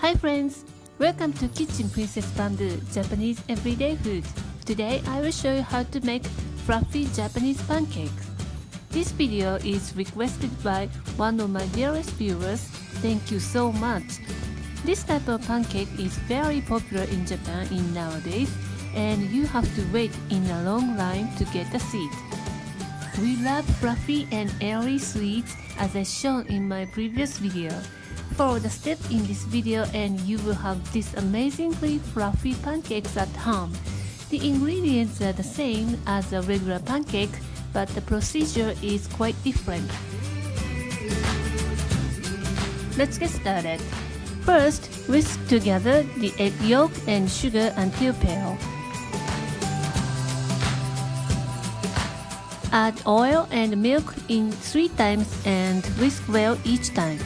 Hi friends! Welcome to Kitchen Princess Bamboo Japanese Everyday Food. Today I will show you how to make fluffy Japanese pancakes. This video is requested by one of my dearest viewers. Thank you so much. This type of pancake is very popular in Japan nowadays, and you have to wait in a long line to get a seat. We love fluffy and airy sweets as I shown in my previous video. Follow the steps in this video and you will have these amazingly fluffy pancakes at home. The ingredients are the same as a regular pancake, but the procedure is quite different. Let's get started. First, whisk together the egg yolk and sugar until pale. Add oil and milk in 3 times and whisk well each time.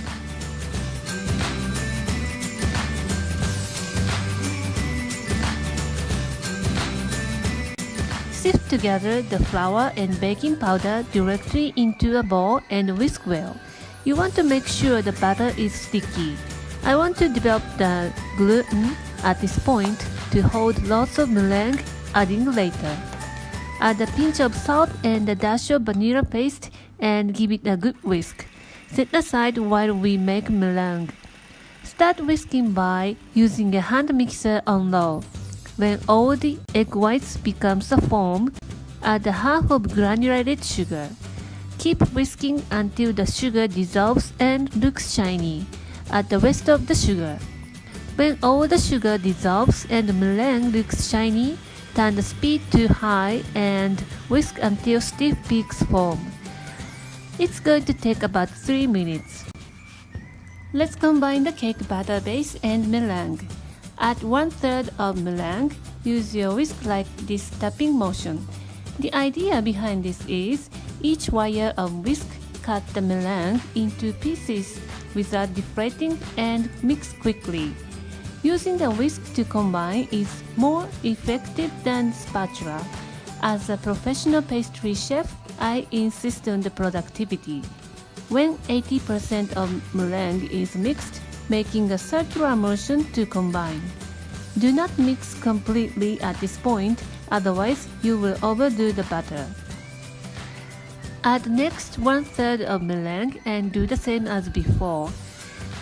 Sift together the flour and baking powder directly into a bowl and whisk well. You want to make sure the batter is sticky. I want to develop the gluten at this point to hold lots of meringue, adding later. Add a pinch of salt and a dash of vanilla paste and give it a good whisk. Set aside while we make meringue. Start whisking by using a hand mixer on low. When all the egg whites becomes a foam, add a half of granulated sugar. Keep whisking until the sugar dissolves and looks shiny. Add the rest of the sugar. When all the sugar dissolves and the meringue looks shiny, turn the speed to high and whisk until stiff peaks form. It's going to take about 3 minutes. Let's combine the cake batter base and meringue. Add 1/3 of meringue. Use your whisk like this tapping motion. The idea behind this is each wire of whisk cut the meringue into pieces without deflating and mix quickly. Using the whisk to combine is more effective than spatula. As a professional pastry chef, I insist on the productivity. When 80% of meringue is mixed, making a circular motion to combine. Do not mix completely at this point, otherwise you will overdo the batter. Add next 1/3 of meringue and do the same as before.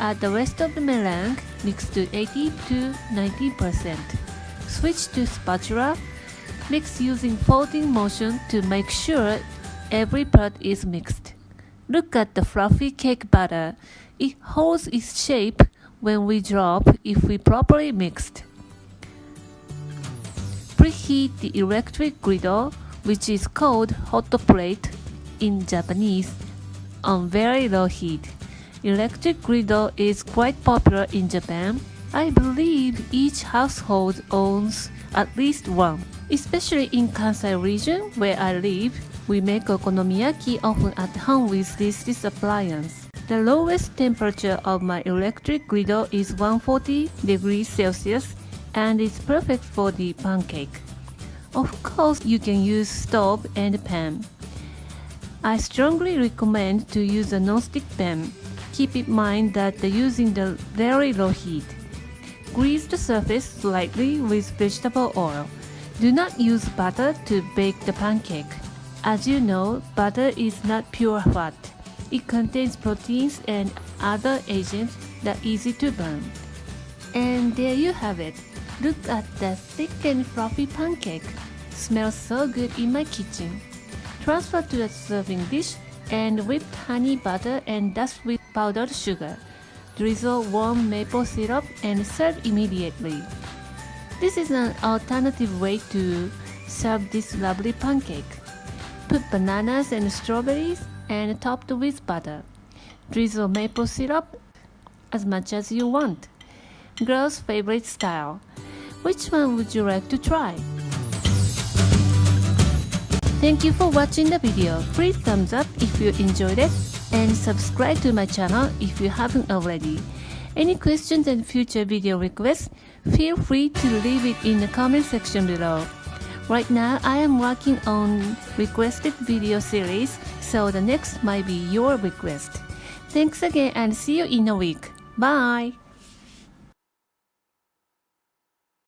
Add the rest of the meringue, mix to 80 to 90%. Switch to spatula. Mix using folding motion to make sure every part is mixed. Look at the fluffy cake batter. It holds its shape when we drop if we properly mixed. Preheat the electric griddle, which is called hot plate in Japanese, on very low heat. Electric griddle is quite popular in Japan. I believe each household owns at least one. Especially in Kansai region where I live, we make okonomiyaki often at home with this appliance. The lowest temperature of my electric griddle is 140 degrees Celsius and it's perfect for the pancake. Of course, you can use stove and pan. I strongly recommend to use a non-stick pan. Keep in mind that using the very low heat. Grease the surface slightly with vegetable oil. Do not use butter to bake the pancake. As you know, butter is not pure fat. It contains proteins and other agents that are easy to burn. And there you have it. Look at the thick and fluffy pancake. Smells so good in my kitchen. Transfer to a serving dish and whip honey butter and dust with powdered sugar. Drizzle warm maple syrup and serve immediately. This is an alternative way to serve this lovely pancake. Put bananas and strawberries and topped with butter. Drizzle maple syrup as much as you want. Girls' favorite style. Which one would you like to try? Thank you for watching the video. Please thumbs up if you enjoyed it and subscribe to my channel if you haven't already. Any questions and future video requests, feel free to leave it in the comment section below. Right now, I am working on requested video series, so the next might be your request. Thanks again and see you in a week. Bye!